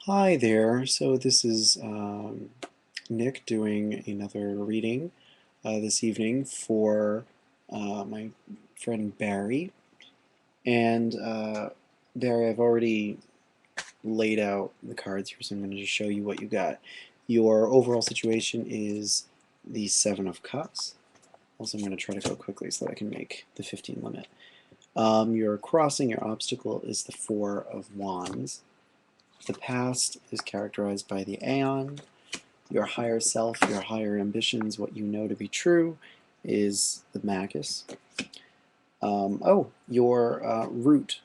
Hi there. So this is Nick doing another reading this evening for my friend Barry. And Barry, I've already laid out the cards here, so I'm going to just show you what you got. Your overall situation is the Seven of Cups. Also, I'm going to try to go quickly so that I can make the 15 limit. Your crossing, your obstacle is the Four of Wands. The past is characterized by the Aeon. Your higher self, your higher ambitions, what you know to be true, is the Magus. Your root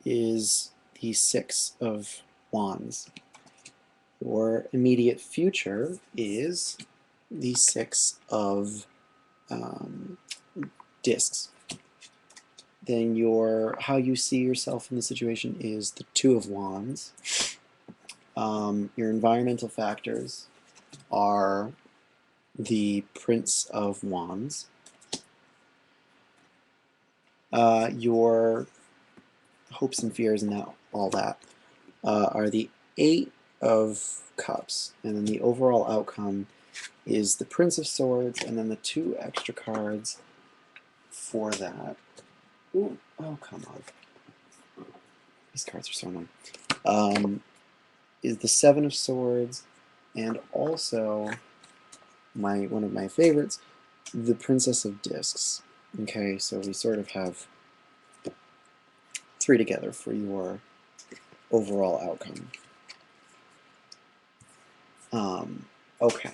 is the Six of Wands. Your immediate future is the Six of um, Discs. Then your how you see yourself in the situation is the Two of Wands. Your environmental factors are the Prince of Wands. Your hopes and fears and all that are the Eight of Cups, and then the overall outcome is the Prince of Swords, and then the two extra cards for that. Ooh, oh, come on. These cards are so annoying. Is the Seven of Swords, and also one of my favorites, the Princess of Discs. Okay, so we sort of have three together for your overall outcome. Okay.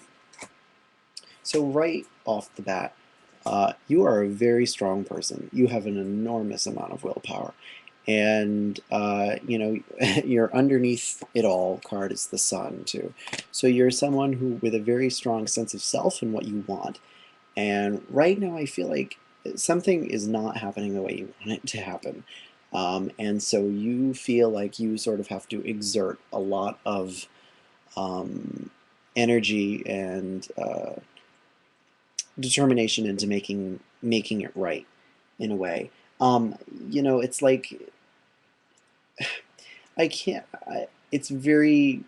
So right off the bat, you are a very strong person. You have an enormous amount of willpower. And, you're underneath it all card is the Sun, too. So you're someone who, with a very strong sense of self and what you want. And right now, I feel like something is not happening the way you want it to happen. And so you feel like you sort of have to exert a lot of um, energy and determination into making it right in a way. Um, it's like I can't. It's very.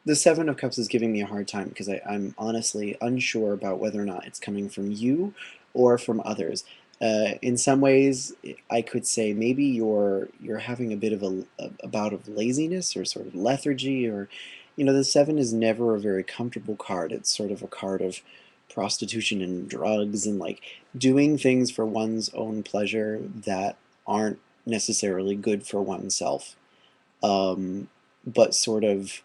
The Seven of Cups is giving me a hard time because I'm honestly unsure about whether or not it's coming from you or from others. In some ways, I could say maybe you're having a bit of a bout of laziness or sort of lethargy, or the Seven is never a very comfortable card. It's sort of a card of prostitution and drugs and like doing things for one's own pleasure that aren't necessarily good for oneself, um, but sort of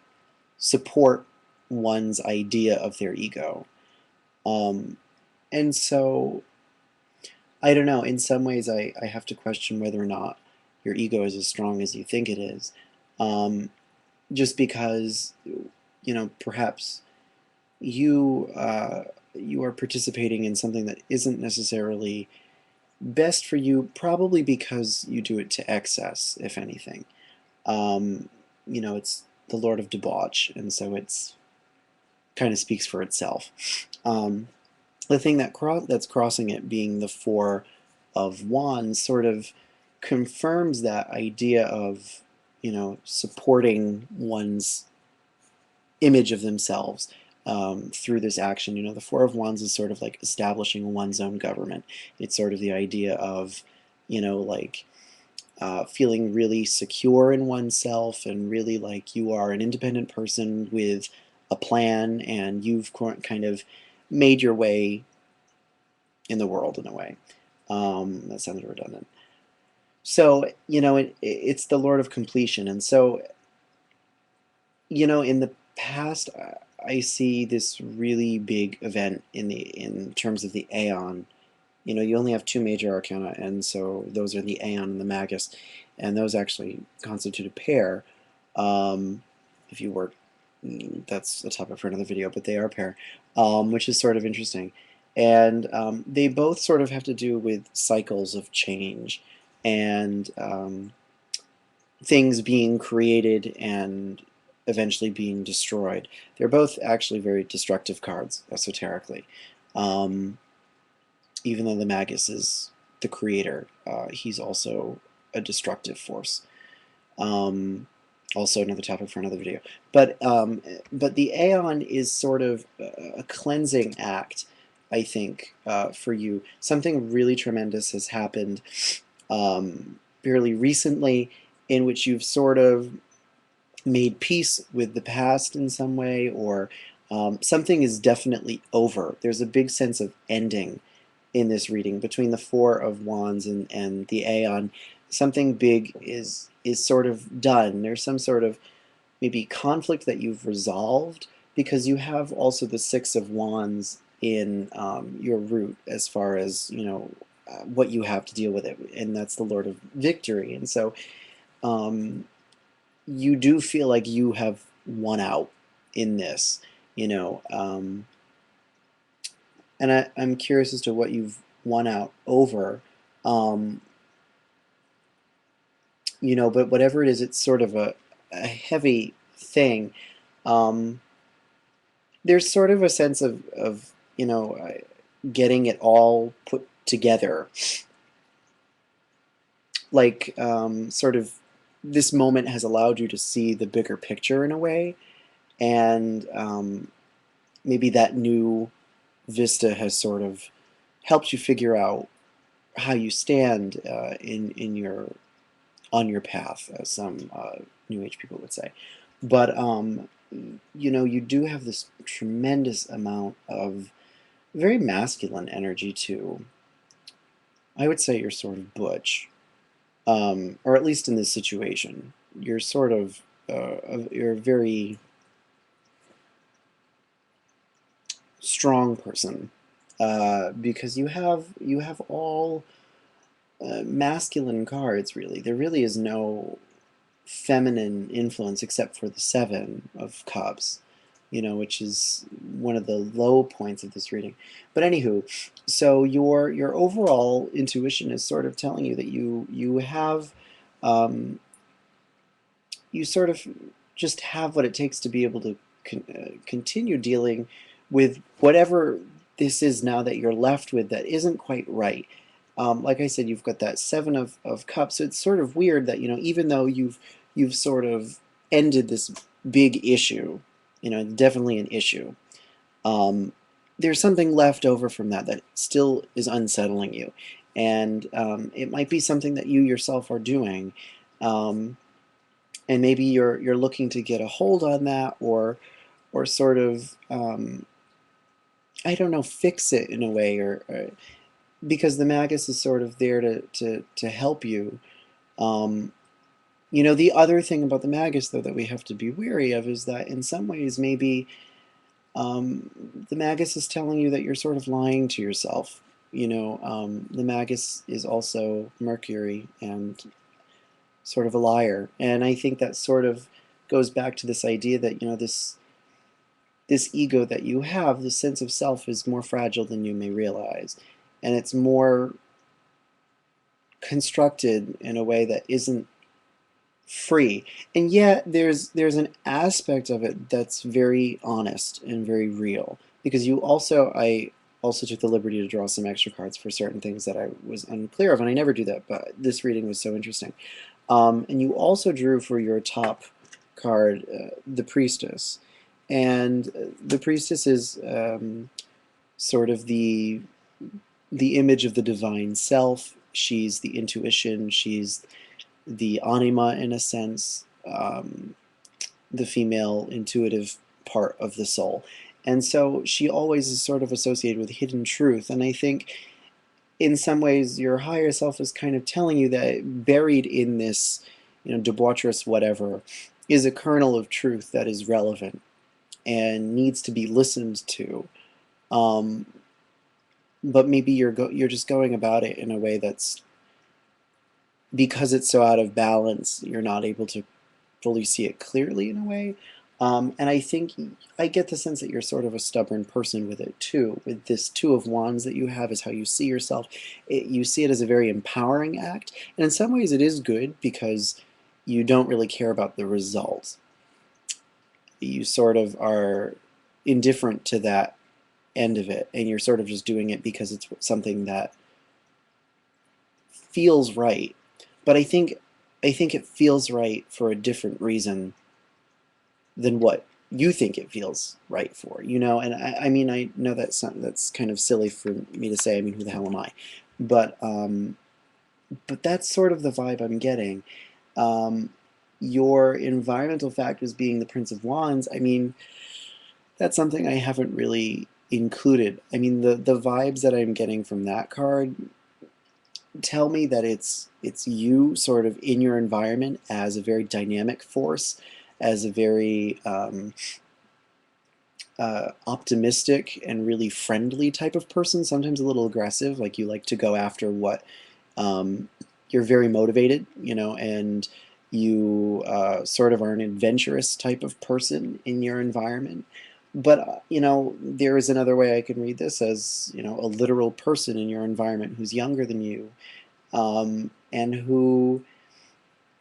support one's idea of their ego. Um, and so, I don't know, in some ways, I have to question whether or not your ego is as strong as you think it is. Um, just because, perhaps you are participating in something that isn't necessarily best for you, probably because you do it to excess, if anything. Um, it's the Lord of Debauch, and so it's kind of speaks for itself. Um, the thing that's crossing it being the Four of Wands sort of confirms that idea of supporting one's image of themselves through this action. The Four of Wands is sort of like establishing one's own government. It's sort of the idea of like feeling really secure in oneself and really like you are an independent person with a plan and you've kind of made your way in the world in a way. That sounds redundant. So, it's the Lord of Completion. And so, in the past, I see this really big event in terms of the Aeon. You only have two major arcana, and so those are the Aeon and the Magus, and those actually constitute a pair. Um, if you work, that's a topic for another video, but they are a pair, which is sort of interesting. And they both sort of have to do with cycles of change and things being created and eventually being destroyed. They're both actually very destructive cards, esoterically. Um, Even though the Magus is the creator, he's also a destructive force. Um, Also another topic for another video. But the Aeon is sort of a cleansing act, I think, for you. Something really tremendous has happened fairly recently, in which you've sort of made peace with the past in some way, or something is definitely over. There's a big sense of ending in this reading between the Four of Wands and the Aeon. Something big is sort of done. There's some sort of maybe conflict that you've resolved, because you have also the Six of Wands in your root, as far as what you have to deal with it, and that's the Lord of Victory. And so um, you do feel like you have won out in this, you know. And I'm curious as to what you've won out over. Um, but whatever it is, it's sort of a heavy thing. Um, there's sort of a sense of getting it all put together, like sort of this moment has allowed you to see the bigger picture in a way, and maybe that new vista has sort of helped you figure out how you stand in your on your path, as some New Age people would say. But you do have this tremendous amount of very masculine energy too. I would say you're sort of butch, or at least in this situation, you're sort of you're a very strong person, because you have all masculine cards. Really, there really is no feminine influence except for the Seven of Cups, which is one of the low points of this reading. But anywho, so your overall intuition is sort of telling you that you have um, you sort of just have what it takes to be able to continue dealing with whatever this is now that you're left with that isn't quite right. Like I said, you've got that Seven of Cups. So it's sort of weird that, even though you've sort of ended this big issue, definitely an issue, um, there's something left over from that still is unsettling you. And it might be something that you yourself are doing. Um, and maybe you're looking to get a hold on that, or sort of I don't know, fix it in a way, or because the Magus is sort of there to help you. um, the other thing about the Magus, though, that we have to be wary of is that in some ways maybe the Magus is telling you that you're sort of lying to yourself. The Magus is also Mercury and sort of a liar. And I think that sort of goes back to this idea that, this ego that you have, this sense of self, is more fragile than you may realize. And it's more constructed in a way that isn't free. And yet there's an aspect of it that's very honest and very real. Because I also took the liberty to draw some extra cards for certain things that I was unclear of, and I never do that, but this reading was so interesting. And you also drew for your top card the Priestess. And the Priestess is sort of the image of the divine self. She's the intuition. She's the anima, in a sense, the female intuitive part of the soul. And so she always is sort of associated with hidden truth. And I think in some ways your higher self is kind of telling you that buried in this, debaucherous whatever, is a kernel of truth that is relevant and needs to be listened to. Um, but maybe you're just going about it in a way that's, because it's so out of balance, you're not able to fully see it clearly in a way. And I think I get the sense that you're sort of a stubborn person with it too. With this Two of Wands that you have, is how you see yourself. You see it as a very empowering act, and in some ways it is good because you don't really care about the result. You sort of are indifferent to that end of it, and you're sort of just doing it because it's something that feels right. But I think I think it feels right for a different reason than what you think it feels right for, you know. And I mean, I know that's kind of silly for me to say. I mean, who the hell am I? But but that's sort of the vibe I'm getting. Um, your environmental factors being the Prince of Wands, I mean, that's something I haven't really included. I mean, the vibes that I'm getting from that card tell me that it's you sort of in your environment as a very dynamic force, as a very optimistic and really friendly type of person, sometimes a little aggressive, like you like to go after what um, you're very motivated, you know, and you sort of are an adventurous type of person in your environment. But, you know, there is another way I can read this as, you know, a literal person in your environment who's younger than you, and who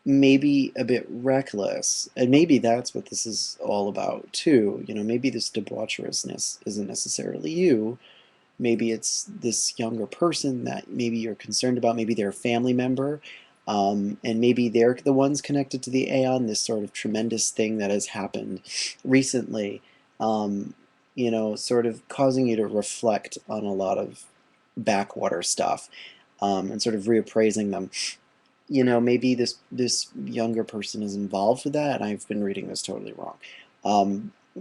maybe a bit reckless. And maybe that's what this is all about too. You know, maybe this debaucherousness isn't necessarily you. Maybe it's this younger person that maybe you're concerned about. Maybe they're a family member. And maybe they're the ones connected to the Aeon, this sort of tremendous thing that has happened recently, um, you know, sort of causing you to reflect on a lot of backwater stuff, and sort of reappraising them. You know, maybe this younger person is involved with that, and I've been reading this totally wrong.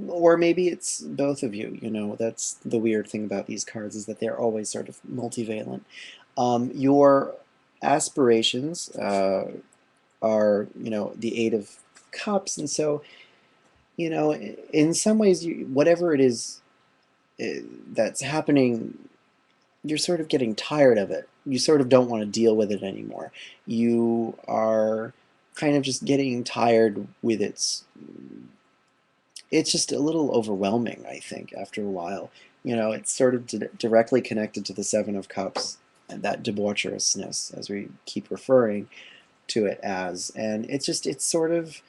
Or maybe it's both of you. You know, that's the weird thing about these cards, is that they're always sort of multivalent. Your aspirations are, you know, the Eight of Cups, and so, you know, in some ways, whatever it is that's happening, you're sort of getting tired of it. You sort of don't want to deal with it anymore. You are kind of just getting tired with it's just a little overwhelming, I think, after a while. You know, it's sort of directly connected to the Seven of Cups and that debaucherousness, as we keep referring to it as. And it's sort of,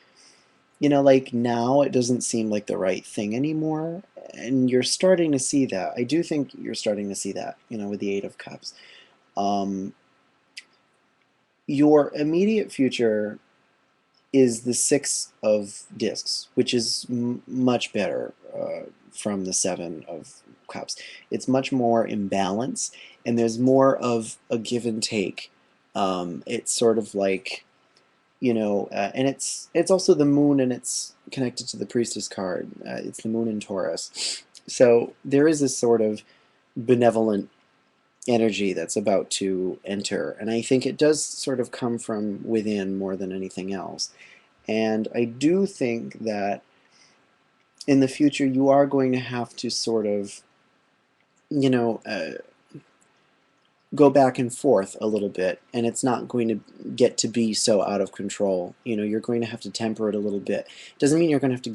you know, like now it doesn't seem like the right thing anymore. And you're starting to see that. I do think you're starting to see that, you know, with the Eight of Cups. Um, your immediate future is the Six of Discs, which is much better from the Seven of Cups. It's much more in balance, and there's more of a give and take. It's sort of like, you know, and it's also the moon, and it's connected to the Priestess card. It's the moon in Taurus, so there is this sort of benevolent energy that's about to enter, and I think it does sort of come from within more than anything else. And I do think that in the future you are going to have to sort of, you know, go back and forth a little bit, and it's not going to get to be so out of control. You know, you're going to have to temper it a little bit. Doesn't mean you're going to have to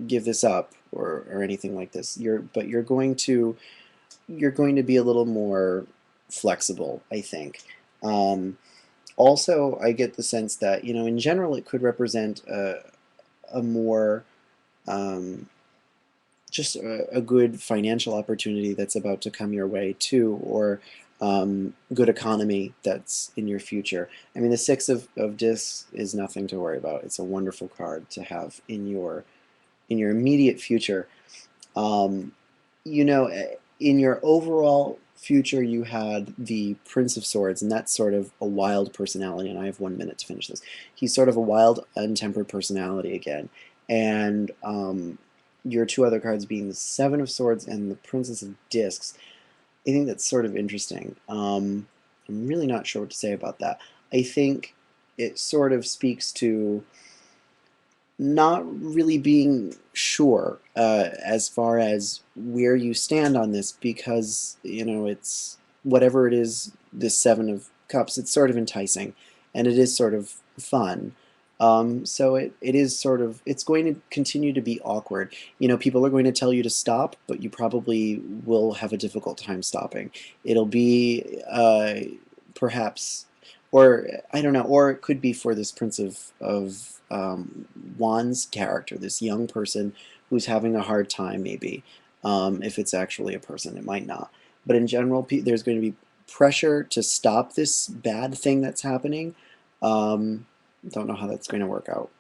give this up or anything like this. But you're going to be a little more flexible, I think. Also, I get the sense that, you know, in general, it could represent a more um, just a good financial opportunity that's about to come your way too, or good economy that's in your future. I mean, the Six of Discs is nothing to worry about. It's a wonderful card to have in your immediate future. Um, you know, in your overall future, you had the Prince of Swords, and that's sort of a wild personality. And I have 1 minute to finish this. He's sort of a wild, untempered personality again. And your two other cards being the Seven of Swords and the Princess of Discs. I think that's sort of interesting. I'm really not sure what to say about that. I think it sort of speaks to not really being sure as far as where you stand on this, because, you know, it's whatever it is, this Seven of Cups, it's sort of enticing, and it is sort of fun. So it is sort of, it's going to continue to be awkward. You know, people are going to tell you to stop, but you probably will have a difficult time stopping. It'll be perhaps, or I don't know, or it could be for this Prince of Wands character, this young person who's having a hard time, maybe. If it's actually a person, it might not. But in general, there's going to be pressure to stop this bad thing that's happening. Um, don't know how that's going to work out.